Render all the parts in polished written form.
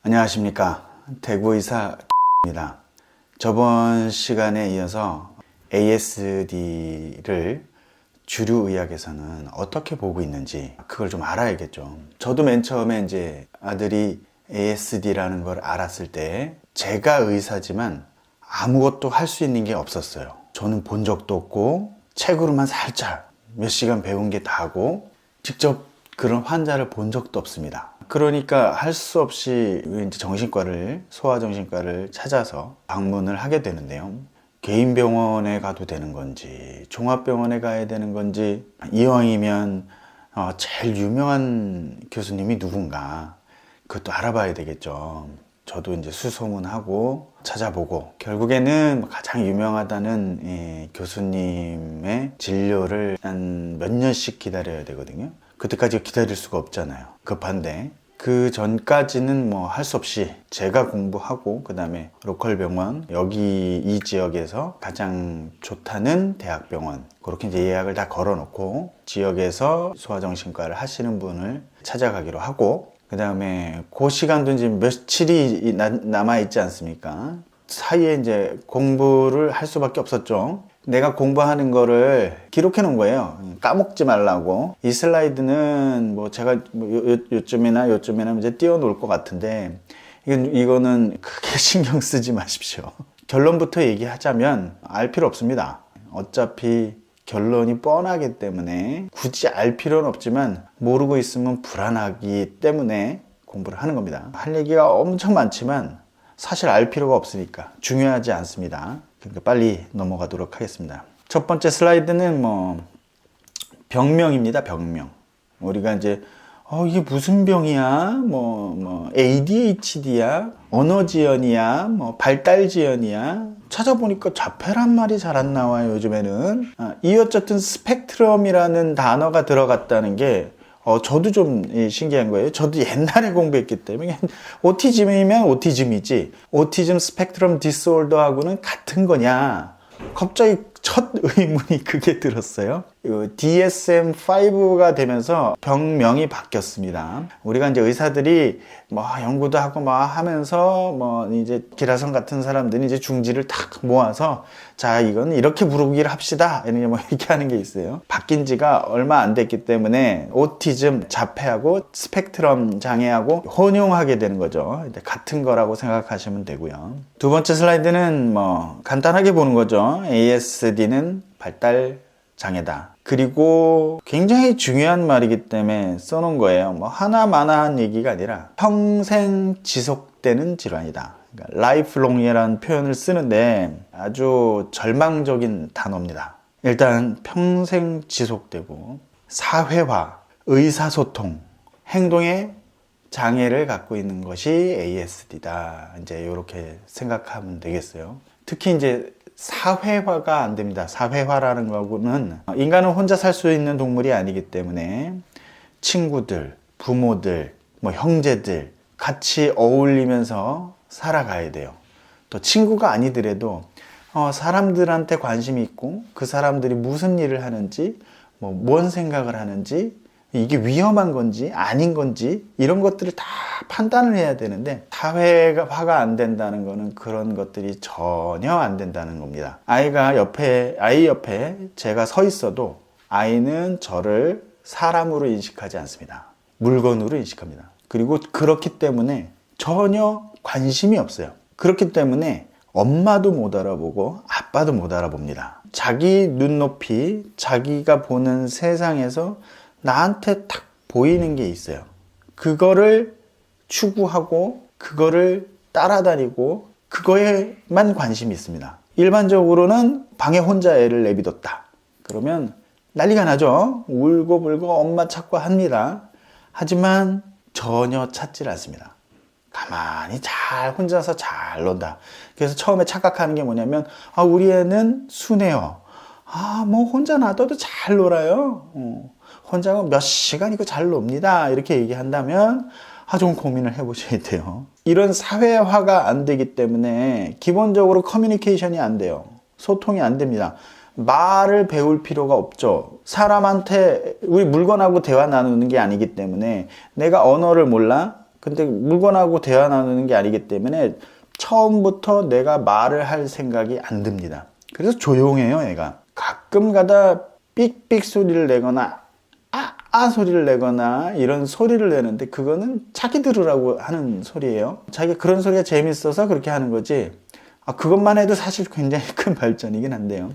안녕하십니까. 대구의사입니다. 저번 시간에 이어서 ASD를 주류의학에서는 어떻게 보고 있는지 그걸 좀 알아야겠죠. 저도 맨 처음에 이제 아들이 ASD라는 걸 알았을 때 제가 의사지만 아무것도 할 수 있는 게 없었어요. 저는 본 적도 없고 책으로만 살짝 몇 시간 배운 게 다고 직접 그런 환자를 본 적도 없습니다. 그러니까 할 수 없이 이제 소아정신과를 찾아서 방문을 하게 되는데요. 개인 병원에 가도 되는 건지 종합병원에 가야 되는 건지, 이왕이면 제일 유명한 교수님이 누군가 그것도 알아봐야 되겠죠. 저도 이제 수소문하고 찾아보고 결국에는 가장 유명하다는 교수님의 진료를 한 몇 년씩 기다려야 되거든요. 그때까지 기다릴 수가 없잖아요. 급한데 그 전까지는 뭐 할 수 없이 제가 공부하고, 그 다음에 로컬 병원, 여기 이 지역에서 가장 좋다는 대학병원, 그렇게 이제 예약을 다 걸어 놓고 지역에서 소아정신과를 하시는 분을 찾아가기로 하고, 그 다음에 그 시간도 이제 며칠이 남아있지 않습니까? 사이에 이제 공부를 할 수밖에 없었죠. 내가 공부하는 거를 기록해 놓은 거예요. 까먹지 말라고. 이 슬라이드는 뭐 제가 요쯤이나 이제 띄워 놓을 것 같은데, 이거는 크게 신경 쓰지 마십시오. 결론부터 얘기하자면 알 필요 없습니다. 어차피 결론이 뻔하기 때문에 굳이 알 필요는 없지만 모르고 있으면 불안하기 때문에 공부를 하는 겁니다. 할 얘기가 엄청 많지만 사실 알 필요가 없으니까 중요하지 않습니다. 그러니까 빨리 넘어가도록 하겠습니다. 첫 번째 슬라이드는 병명입니다. 병명. 우리가 이제 이게 무슨 병이야? ADHD야? 언어지연이야? 발달지연이야? 찾아보니까 자폐란 말이 잘 안 나와요, 요즘에는. 이 어쨌든 스펙트럼이라는 단어가 들어갔다는 게 저도 좀 신기한 거예요. 저도 옛날에 공부했기 때문에 오티즘이면 오티즘이지 오티즘 스펙트럼 디스오더하고는 같은 거냐, 갑자기 첫 의문이 그게 들었어요. DSM-5가 되면서 병명이 바뀌었습니다. 우리가 이제 의사들이 연구도 하고 하면서 이제 기라성 같은 사람들이 이제 중지를 탁 모아서 자, 이건 이렇게 부르기를 합시다, 이렇게 하는 게 있어요. 바뀐 지가 얼마 안 됐기 때문에 오티즘, 자폐하고 스펙트럼 장애하고 혼용하게 되는 거죠. 같은 거라고 생각하시면 되고요. 두 번째 슬라이드는 간단하게 보는 거죠. ASD는 발달 장애다. 그리고 굉장히 중요한 말이기 때문에 써놓은 거예요. 하나마나한 얘기가 아니라 평생 지속되는 질환이다. 그러니까 lifelong이라는 표현을 쓰는데 아주 절망적인 단어입니다. 일단 평생 지속되고 사회화, 의사소통, 행동에 장애를 갖고 있는 것이 ASD다. 이제 이렇게 생각하면 되겠어요. 특히 이제 사회화가 안 됩니다. 사회화라는 거는 인간은 혼자 살 수 있는 동물이 아니기 때문에 친구들, 부모들, 형제들 같이 어울리면서 살아가야 돼요. 또 친구가 아니더라도 사람들한테 관심이 있고 그 사람들이 무슨 일을 하는지, 뭔 생각을 하는지, 이게 위험한 건지 아닌 건지 이런 것들을 다 판단을 해야 되는데, 사회화가 안 된다는 거는 그런 것들이 전혀 안 된다는 겁니다. 아이 옆에 제가 서 있어도 아이는 저를 사람으로 인식하지 않습니다. 물건으로 인식합니다. 그리고 그렇기 때문에 전혀 관심이 없어요. 그렇기 때문에 엄마도 못 알아보고 아빠도 못 알아봅니다. 자기 눈높이, 자기가 보는 세상에서 나한테 딱 보이는 게 있어요. 그거를 추구하고 그거를 따라다니고 그거에만 관심이 있습니다. 일반적으로는 방에 혼자 애를 내비뒀다. 그러면 난리가 나죠. 울고불고 엄마 찾고 합니다. 하지만 전혀 찾질 않습니다. 가만히 혼자서 잘 논다. 그래서 처음에 착각하는 게 뭐냐면 우리 애는 순해요. 혼자 놔둬도 잘 놀아요. 혼자 몇 시간이고 잘 놉니다. 이렇게 얘기한다면 좀 고민을 해보셔야 돼요. 이런 사회화가 안 되기 때문에 기본적으로 커뮤니케이션이 안 돼요. 소통이 안 됩니다. 말을 배울 필요가 없죠. 사람한테 우리 물건하고 대화 나누는 게 아니기 때문에 내가 언어를 몰라? 근데 물건하고 대화 나누는 게 아니기 때문에 처음부터 내가 말을 할 생각이 안 듭니다. 그래서 조용해요, 얘가. 가끔 가다 삑삑 소리를 내거나 소리를 내거나 이런 소리를 내는데 그거는 자기 들으라고 하는 소리예요. 자기가 그런 소리가 재밌어서 그렇게 하는 거지. 그것만 해도 사실 굉장히 큰 발전이긴 한데요.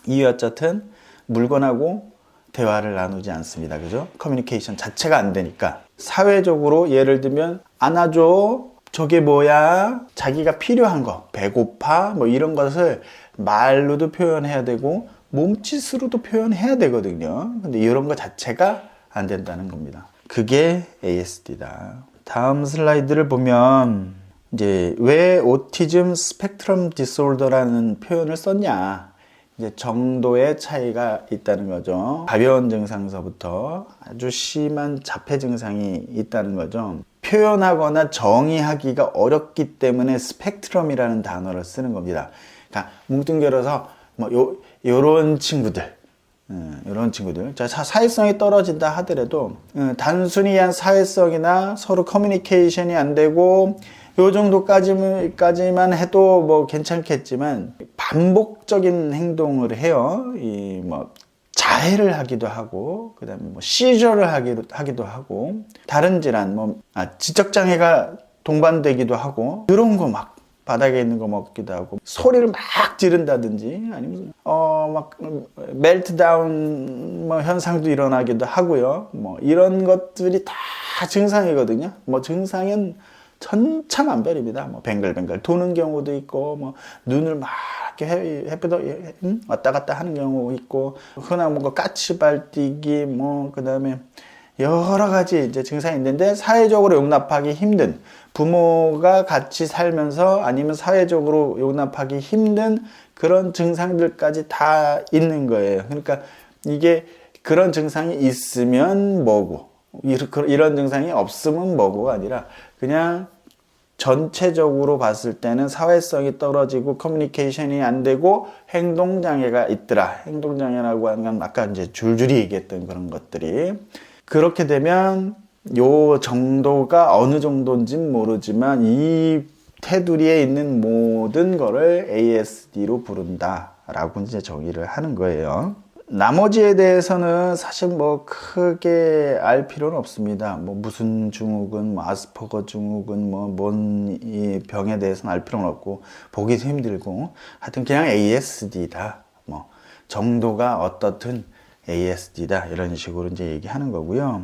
이유 어쨌든 물건하고 대화를 나누지 않습니다. 그죠? 커뮤니케이션 자체가 안 되니까. 사회적으로 예를 들면 안아줘, 저게 뭐야, 자기가 필요한 거, 배고파, 뭐 이런 것을 말로도 표현해야 되고 몸짓으로도 표현해야 되거든요. 근데 이런 거 자체가 안 된다는 겁니다. 그게 ASD다. 다음 슬라이드를 보면 이제 왜 오티즘 스펙트럼 디스오더라는 표현을 썼냐? 이제 정도의 차이가 있다는 거죠. 가벼운 증상서부터 아주 심한 자폐 증상이 있다는 거죠. 표현하거나 정의하기가 어렵기 때문에 스펙트럼이라는 단어를 쓰는 겁니다. 그러니까 뭉뚱겨서 요런 친구들, 이런 친구들. 자, 사회성이 떨어진다 하더라도 단순히 한 사회성이나 서로 커뮤니케이션이 안 되고 요 정도까지만 해도 뭐 괜찮겠지만 반복적인 행동을 해요. 자해를 하기도 하고, 그다음에 시저를 하기도 하고, 다른 질환, 지적장애가 동반되기도 하고, 이런 거 막 바닥에 있는 거 먹기도 하고, 소리를 막 지른다든지, 아니면 멜트다운 현상도 일어나기도 하고요. 이런 것들이 다 증상이거든요. 증상은 천차만별입니다. 뱅글뱅글 도는 경우도 있고, 눈을 막 이렇게 햇빛도 왔다 갔다 하는 경우 있고, 흔한 까치발 뛰기, 그 다음에 여러 가지 이제 증상이 있는데 사회적으로 용납하기 힘든, 부모가 같이 살면서 아니면 사회적으로 용납하기 힘든 그런 증상들까지 다 있는 거예요. 그러니까 이게 그런 증상이 있으면 뭐고, 이런 증상이 없으면 뭐고가 아니라 그냥 전체적으로 봤을 때는 사회성이 떨어지고 커뮤니케이션이 안 되고 행동장애가 있더라. 행동장애라고 하는 건 아까 이제 줄줄이 얘기했던 그런 것들이. 그렇게 되면 요 정도가 어느 정도인지는 모르지만 이 테두리에 있는 모든 거를 ASD로 부른다라고 이제 정의를 하는 거예요. 나머지에 대해서는 사실 크게 알 필요는 없습니다. 무슨 증후군, 아스퍼거 증후군, 뭔 이 병에 대해서는 알 필요는 없고, 보기도 힘들고, 하여튼 그냥 ASD다. 정도가 어떻든 ASD다. 이런 식으로 이제 얘기하는 거고요.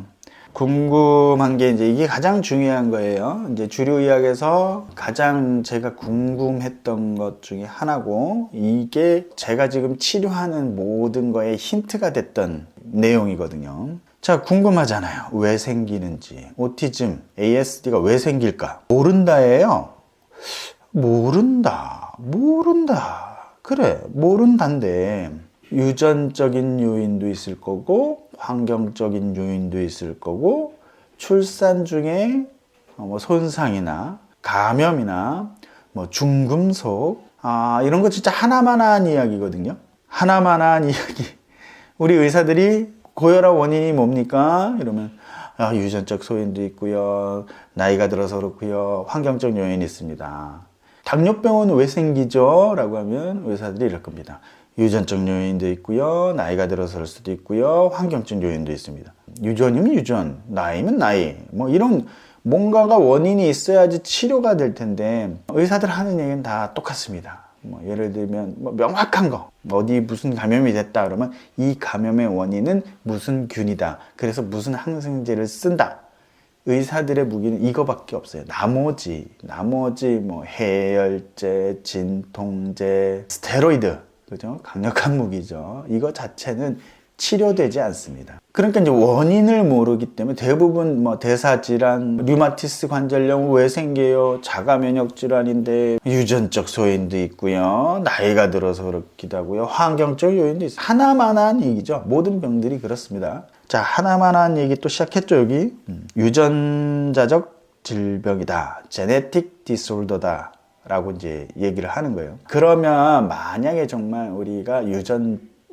궁금한 게 이제 이게 가장 중요한 거예요. 이제 주류의학에서 가장 제가 궁금했던 것 중에 하나고, 이게 제가 지금 치료하는 모든 거에 힌트가 됐던 내용이거든요. 자, 궁금하잖아요. 왜 생기는지. 오티즘, ASD가 왜 생길까? 모른다예요. 모른다. 그래, 모른다인데 유전적인 요인도 있을 거고, 환경적인 요인도 있을 거고, 출산 중에 손상이나 감염이나 중금속, 이런 거 진짜 하나만한 이야기거든요. 하나만한 이야기. 우리 의사들이 고혈압 원인이 뭡니까? 이러면 유전적 소인도 있고요, 나이가 들어서 그렇고요, 환경적 요인이 있습니다. 당뇨병은 왜 생기죠? 라고 하면 의사들이 이럴 겁니다. 유전적 요인도 있고요, 나이가 들어서일 수도 있고요, 환경적 요인도 있습니다. 유전이면 유전, 나이면 나이, 이런 뭔가가 원인이 있어야지 치료가 될 텐데 의사들 하는 얘기는 다 똑같습니다. 예를 들면 명확한 거, 어디 무슨 감염이 됐다 그러면 이 감염의 원인은 무슨 균이다, 그래서 무슨 항생제를 쓴다. 의사들의 무기는 이거밖에 없어요. 나머지 해열제, 진통제, 스테로이드, 그죠? 강력한 무기죠. 이거 자체는 치료되지 않습니다. 그러니까 이제 원인을 모르기 때문에 대부분 대사질환, 류마티스 관절염 왜 생겨요? 자가 면역 질환인데 유전적 소인도 있고요, 나이가 들어서 그렇기도 하고요, 환경적 요인도 있어요. 하나만한 얘기죠. 모든 병들이 그렇습니다. 자, 하나만한 얘기 또 시작했죠, 여기. 유전자적 질병이다. 제네틱 디스올더다. 라고 이제 얘기를 하는 거예요. 그러면 만약에 정말 우리가 유전자적인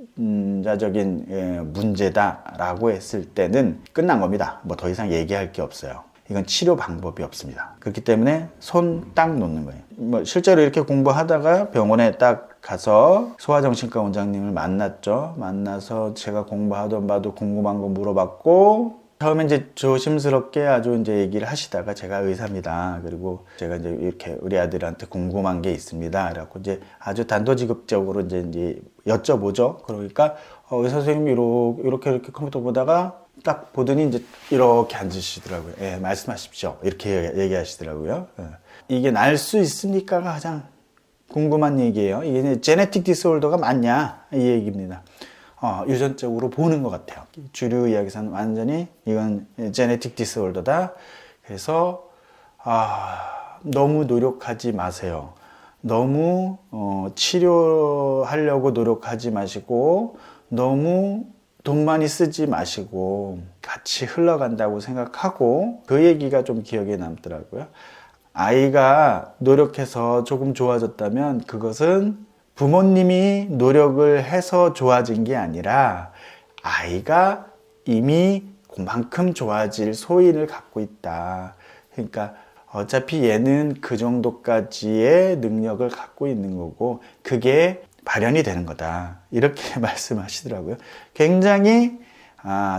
문제다라고 했을 때는 끝난 겁니다. 더 이상 얘기할 게 없어요. 이건 치료 방법이 없습니다. 그렇기 때문에 손 딱 놓는 거예요. 뭐 실제로 이렇게 공부하다가 병원에 딱 가서 소아정신과 원장님을 만났죠. 만나서 제가 공부하던 바도 궁금한 거 물어봤고, 처음에 이제 조심스럽게 아주 이제 얘기를 하시다가 제가 의사입니다. 그리고 제가 이제 이렇게 우리 아들한테 궁금한 게 있습니다. 그래갖고 이제 아주 단도직입적으로 이제 여쭤보죠. 그러니까 의사 선생님이 이렇게 컴퓨터 보다가 딱 보더니 이제 이렇게 앉으시더라고요. 예, 말씀하십시오. 이렇게 얘기하시더라고요. 예. 이게 날 수 있습니까가 가장 궁금한 얘기예요. 이게 제네틱 디스올더가 맞냐? 이 얘기입니다. 유전적으로 보는 것 같아요. 주류 의학에서는 완전히 이건 제네틱 디스올더다. 그래서 너무 노력하지 마세요. 너무 치료하려고 노력하지 마시고 너무 돈 많이 쓰지 마시고 같이 흘러간다고 생각하고, 그 얘기가 좀 기억에 남더라고요. 아이가 노력해서 조금 좋아졌다면 그것은 부모님이 노력을 해서 좋아진 게 아니라 아이가 이미 그만큼 좋아질 소인을 갖고 있다. 그러니까 어차피 얘는 그 정도까지의 능력을 갖고 있는 거고 그게 발현이 되는 거다. 이렇게 말씀하시더라고요. 굉장히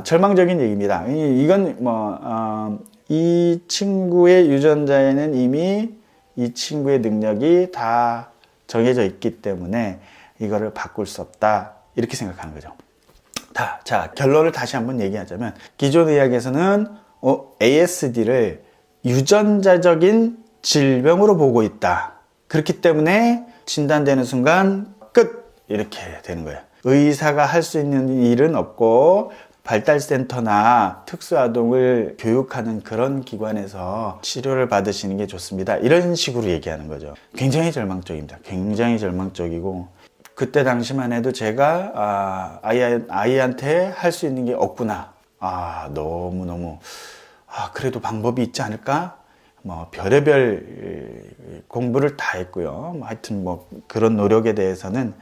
절망적인 얘기입니다. 이건 이 친구의 유전자에는 이미 이 친구의 능력이 다 정해져 있기 때문에 이거를 바꿀 수 없다. 이렇게 생각하는 거죠. 자, 결론을 다시 한번 얘기하자면 기존 의학에서는 ASD를 유전자적인 질병으로 보고 있다. 그렇기 때문에 진단되는 순간 끝! 이렇게 되는 거예요. 의사가 할 수 있는 일은 없고 발달센터나 특수아동을 교육하는 그런 기관에서 치료를 받으시는 게 좋습니다. 이런 식으로 얘기하는 거죠. 굉장히 절망적입니다. 굉장히 절망적이고, 그때 당시만 해도 제가 아이한테 할 수 있는 게 없구나. 너무너무 그래도 방법이 있지 않을까? 별의별 공부를 다 했고요. 하여튼 그런 노력에 대해서는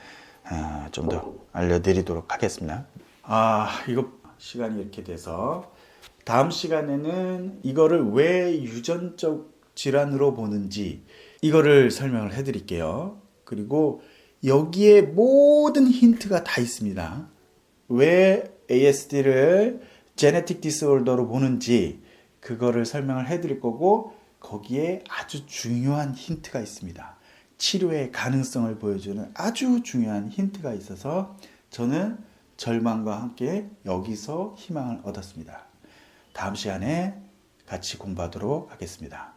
좀 더 알려드리도록 하겠습니다. 이거 시간이 이렇게 돼서 다음 시간에는 이거를 왜 유전적 질환으로 보는지 이거를 설명을 해드릴게요. 그리고 여기에 모든 힌트가 다 있습니다. 왜 ASD를 제네틱 디스올더로 보는지 그거를 설명을 해드릴 거고, 거기에 아주 중요한 힌트가 있습니다. 치료의 가능성을 보여주는 아주 중요한 힌트가 있어서 저는 절망과 함께 여기서 희망을 얻었습니다. 다음 시간에 같이 공부하도록 하겠습니다.